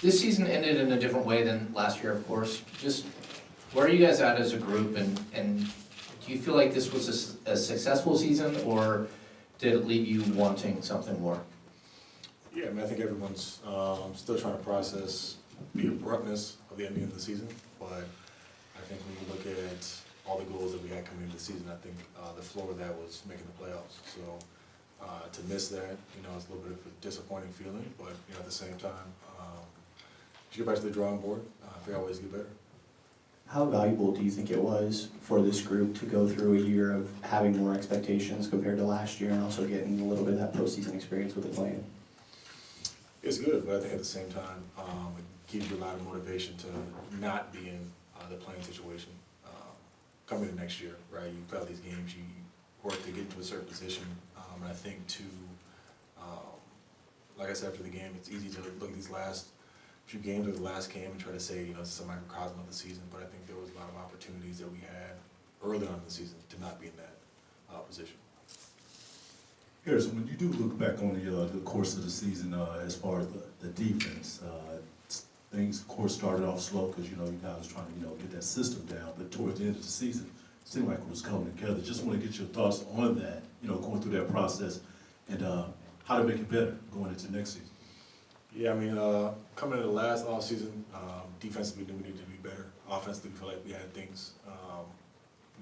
This season ended in a different way than last year, of course. Just where are you guys at as a group, and do you feel like this was a successful season, or did it leave you wanting something more? Yeah, I mean, I think everyone's still trying to process the abruptness of the ending of the season, but I think when you look at all the goals that we had coming into the season, I think the floor of that was making the playoffs. So to miss that, it's a little bit of a disappointing feeling, but at the same time, you get back to the drawing board, figure out ways to get better. How valuable do you think it was for this group to go through a year of having more expectations compared to last year, and also getting a little bit of that postseason experience with the Clan? It's good, but I think at the same time, it gives you a lot of motivation to not be in the playing situation coming to next year, right? You play all these games, you work to get into a certain position, and I think like I said after the game, it's easy to look at these last few games or the last game and try to say, it's a microcosm of the season, but I think there was a lot of opportunities that we had early on in the season to not be in that position. Harrison, when you do look back on the course of the season, as far as the defense, things of course started off slow because you guys was trying to get that system down, but towards the end of the season, it seemed like it was coming together. Just want to get your thoughts on that, going through that process, and how to make it better going into next season. Yeah, I mean, coming into the last offseason, defensively we needed to be better. Offensively, we feel like we had things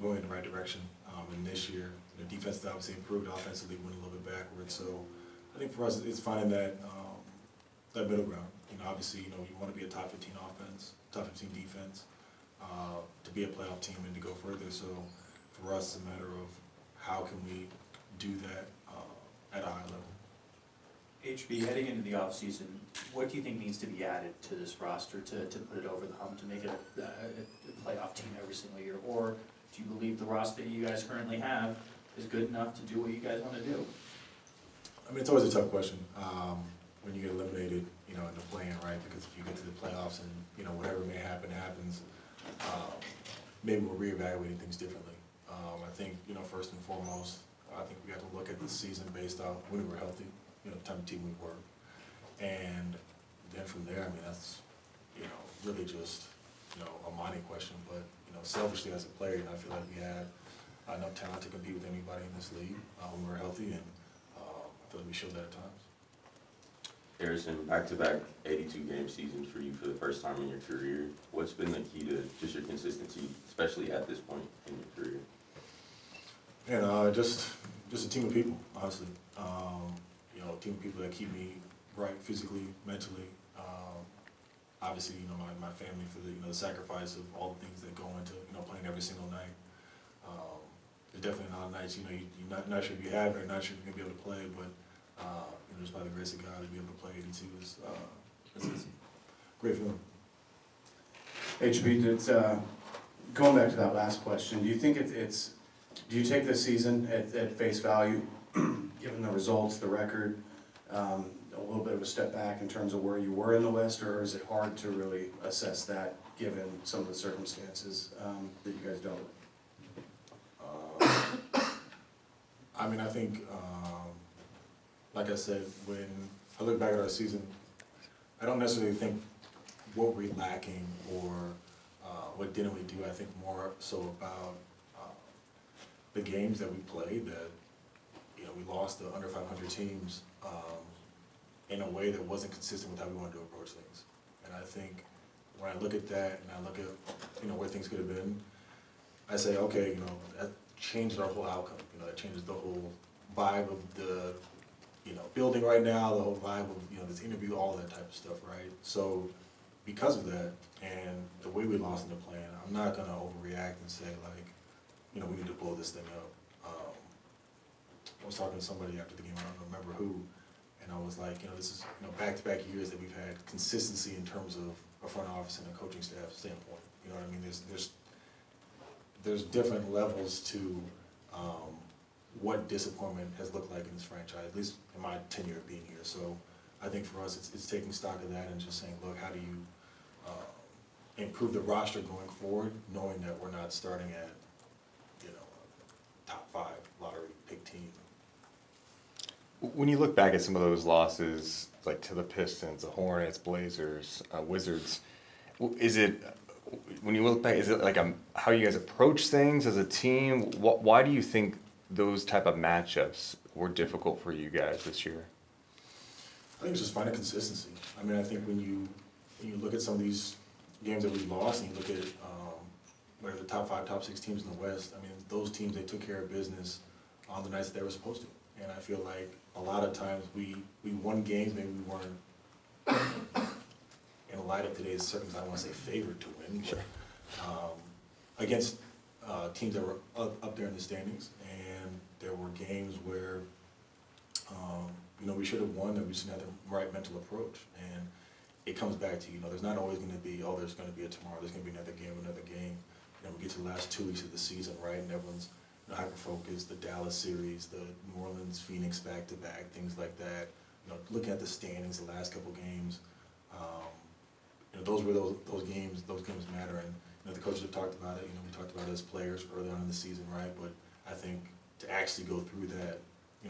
going in the right direction. And this year, defense obviously improved, offensively went a little bit backwards. So I think for us, it's finding that middle ground. Obviously, you want to be a top 15 offense, top 15 defense, to be a playoff team and to go further. So for us, it's a matter of how can we do that at a high level. HB, heading into the offseason, what do you think needs to be added to this roster to put it over the hump, to make it a playoff team every single year? Or do you believe the roster that you guys currently have is good enough to do what you guys want to do? I mean, it's always a tough question when you get eliminated, in the play-in, right? Because if you get to the playoffs and, whatever may happen happens, maybe we're reevaluating things differently. I think, first and foremost, I think we have to look at the season based on when we were healthy, the type of team we were. And then from there, I mean, that's, really just, a money question. But, selfishly as a player, I feel like we had enough talent to compete with anybody in this league when we were healthy, and I feel like we showed that at times. Harrison, back-to-back 82-game seasons for you for the first time in your career. What's been the key to just your consistency, especially at this point in your career? And just a team of people, honestly. A team of people that keep me right physically, mentally. Obviously, my family for the sacrifice of all the things that go into playing every single night. There's definitely not nights you're not sure if you have it or not sure if you're gonna be able to play, but just by the grace of God to be able to play 82 is it's a great feeling. HB, going back to that last question, do you think do you take this season at face value, given the results, the record, a little bit of a step back in terms of where you were in the West, or is it hard to really assess that given some of the circumstances that you guys dealt with? I mean, I think, like I said, when I look back at our season, I don't necessarily think what we're lacking or what didn't we do. I think more so about the games that we played that, we lost to under 500 teams in a way that wasn't consistent with how we wanted to approach things. And I think when I look at that and I look at, where things could have been, I say, okay, that changed our whole outcome. That changes the whole vibe of the, building right now, the whole vibe of, this interview, all that type of stuff, right? So because of that and the way we lost in the plan, I'm not gonna overreact and say like, we need to blow this thing up. I was talking to somebody after the game, I don't remember who, and I was like, this is, back-to-back years that we've had consistency in terms of a front office and a coaching staff standpoint. You know what I mean? There's different levels to what disappointment has looked like in this franchise, at least in my tenure of being here. So I think for us, it's taking stock of that and just saying, look, how do you improve the roster going forward, knowing that we're not starting at, top 5 lottery pick team. When you look back at some of those losses, like to the Pistons, the Hornets, Blazers, Wizards. Is it, when you look back, is it like how you guys approach things as a team? Why do you think those type of matchups were difficult for you guys this year? I think it's just finding consistency. I mean, I think when you look at some of these games that we lost, and you look at what are the top 5, top 6 teams in the West, I mean, those teams, they took care of business on the nights that they were supposed to. And I feel like a lot of times we won games, maybe we weren't, in light of today's circumstances, I don't want to say favored to win, Sure. but against teams that were up there in the standings. And there were games where, we should have won, and we just didn't have the right mental approach. And it comes back to, there's not always going to be, there's going to be a tomorrow, there's going to be another game. We get to the last 2 weeks of the season, right, and everyone's hyper-focused, the Dallas series, the New Orleans, Phoenix back-to-back, things like that. Looking at the standings, the last couple games, those games matter. And the coaches have talked about it. We talked about it as players early on in the season, right? But I think to actually go through that,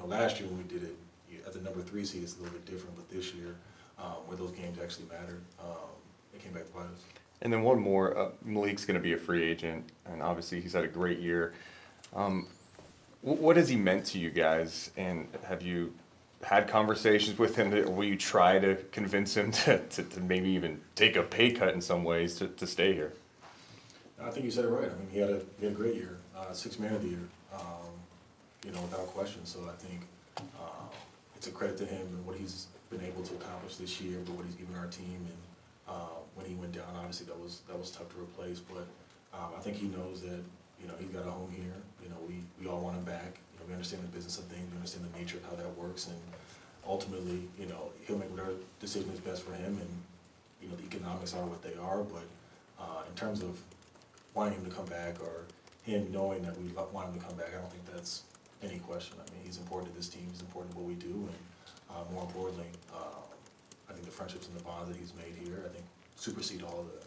last year when we did it at the number 3 seed, it's a little bit different. But this year, where those games actually mattered, it came back to bite us. And then one more, Malik's going to be a free agent, and obviously he's had a great year. What has he meant to you guys, and have you had conversations with him, or will you try to convince him to maybe even take a pay cut in some ways to stay here? I think you said it right. I mean, he had a great year, 6th man of the year, without question. So I think it's a credit to him and what he's been able to accomplish this year, but what he's given our team. And when he went down, obviously that was tough to replace. But I think he knows that he's got a home here. We all want him back. We understand the business of things. We understand the nature of how that works. And ultimately, he'll make whatever decision is best for him. And the economics are what they are. But in terms of wanting him to come back, or him knowing that we want him to come back, I don't think that's any question. I mean, he's important to this team. He's important to what we do. And more importantly, I think the friendships and the bonds that he's made here, I think, supersede all of that.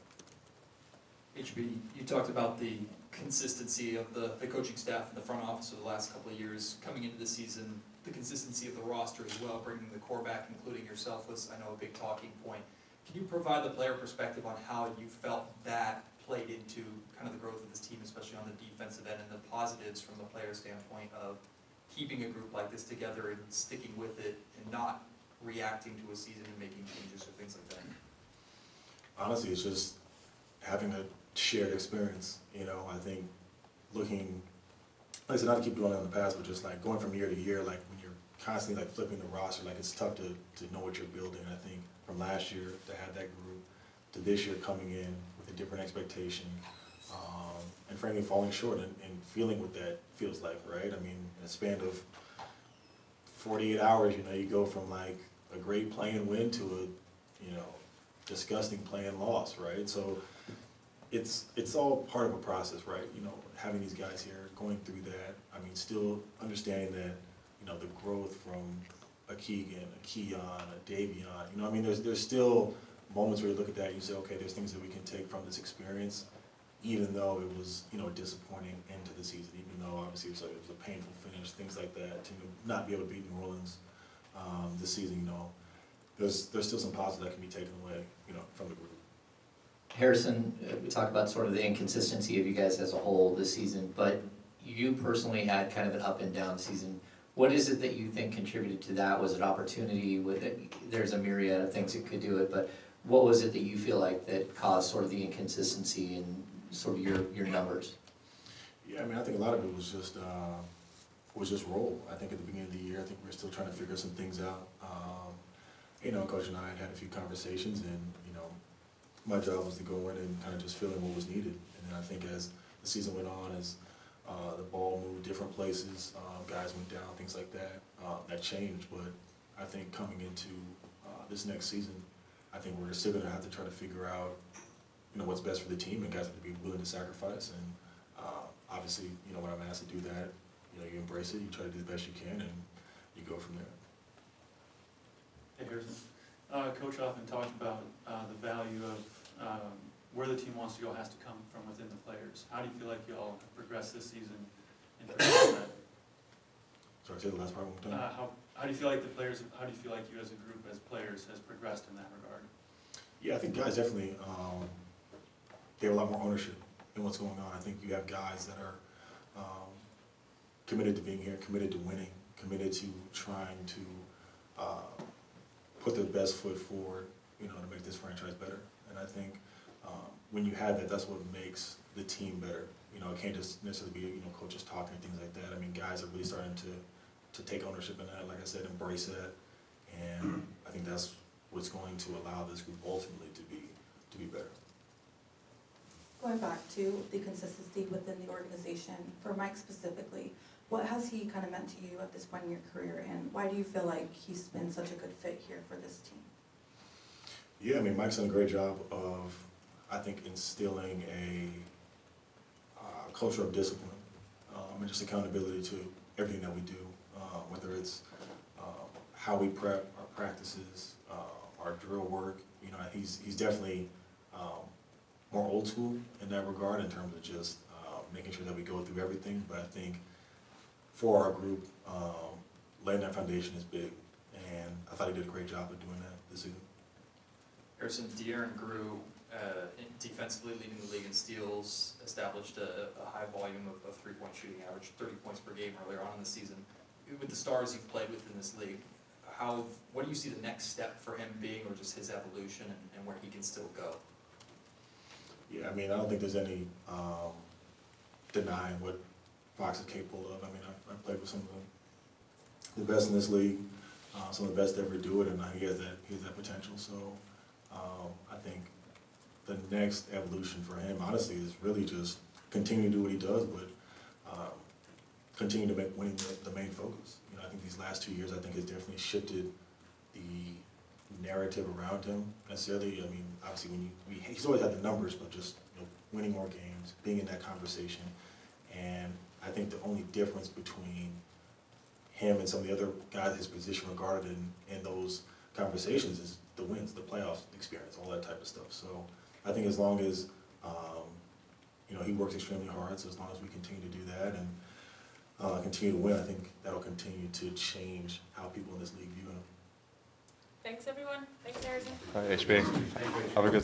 HB, you talked about the consistency of the coaching staff and the front office over the last couple of years coming into the season. The consistency of the roster as well, bringing the core back, including yourself, was, I know, a big talking point. Can you provide the player perspective on how you felt that played into kind of the growth of this team, especially on the defensive end, and the positives from the player standpoint of keeping a group like this together and sticking with it and not reacting to a season and making changes or things like that? Honestly, it's just having a shared experience. I think looking, like I said, not to keep dwelling on the past, but just like going from year to year, like when you're constantly like flipping the roster, like it's tough to know what you're building. I think from last year to have that group to this year coming in with a different expectation, and frankly falling short and feeling what that feels like, right? I mean, in a span of 48 hours, you go from like a great play-in win to a, disgusting play-in loss, right? So it's all part of a process, right? Having these guys here, going through that. I mean, still understanding that, the growth from a Keegan, a Keon, a Davion. I mean, there's still moments where you look at that and you say, okay, there's things that we can take from this experience, even though it was, a disappointing end to the season, even though obviously it was a painful finish, things like that, to not be able to beat New Orleans this season, there's still some positives that can be taken away, from the group. Harrison, we talked about sort of the inconsistency of you guys as a whole this season, but you personally had kind of an up and down season. What is it that you think contributed to that? Was it opportunity? There's a myriad of things that could do it, but what was it that you feel like that caused sort of the inconsistency in sort of your numbers? Yeah, I mean, I think a lot of it was just role. I think at the beginning of the year, I think we were still trying to figure some things out. Coach and I had a few conversations, and my job was to go in and kind of just fill in what was needed. And then I think as the season went on, as the ball moved different places, guys went down, things like that, that changed. But I think coming into this next season, I think we're still going to have to try to figure out, what's best for the team, and guys have to be willing to sacrifice. And obviously, when I'm asked to do that, you embrace it, you try to do the best you can, and you go from there. Hey, Harrison. Coach often talked about the value of where the team wants to go has to come from within the players. How do you feel like y'all have progressed this season in terms of that? Sorry, say the last part one more time. how do you feel like how do you feel like you as a group, as players, has progressed in that regard? Yeah, I think guys definitely, they have a lot more ownership in what's going on. I think you have guys that are committed to being here, committed to winning, committed to trying to put their best foot forward, you know, to make this franchise better. And I think when you have that, that's what makes the team better. You know, it can't just necessarily be, you know, coaches talking and things like that. I mean, guys are really starting to take ownership in that, like I said, embrace that. And I think that's what's going to allow this group ultimately to be better. Going back to the consistency within the organization, for Mike specifically, what has he kind of meant to you at this point in your career, and why do you feel like he's been such a good fit here for this team? Yeah, I mean, Mike's done a great job of, I think, instilling a culture of discipline and just accountability to everything that we do, whether it's how we prep, our practices, our drill work. You know, he's definitely more old school in that regard in terms of just making sure that we go through everything. But I think for our group, laying that foundation is big, and I thought he did a great job of doing that this season. Harrison, DeAaron grew defensively, leading the league in steals, established a high volume of three-point shooting, average 30 points per game earlier on in the season. With the stars you've played with in this league, what do you see the next step for him being, or just his evolution and where he can still go? Yeah, I mean, I don't think there's any denying what Fox is capable of. I mean, I've played with some of the best in this league, some of the best to ever do it, and he has that potential. So I think the next evolution for him, honestly, is really just continue to do what he does, but continue to make winning the main focus. You know, I think these last 2 years, I think, has definitely shifted the narrative around him. Necessarily, I mean, obviously, he's always had the numbers, but just, you know, winning more games, being in that conversation, and I think the only difference between him and some of the other guys his position regarded in those conversations is the wins, the playoff experience, all that type of stuff. So I think as long as you know, he works extremely hard, so as long as we continue to do that and continue to win, I think that'll continue to change how people in this league view him. Thanks, everyone. Thanks, Harrison. HB, have a good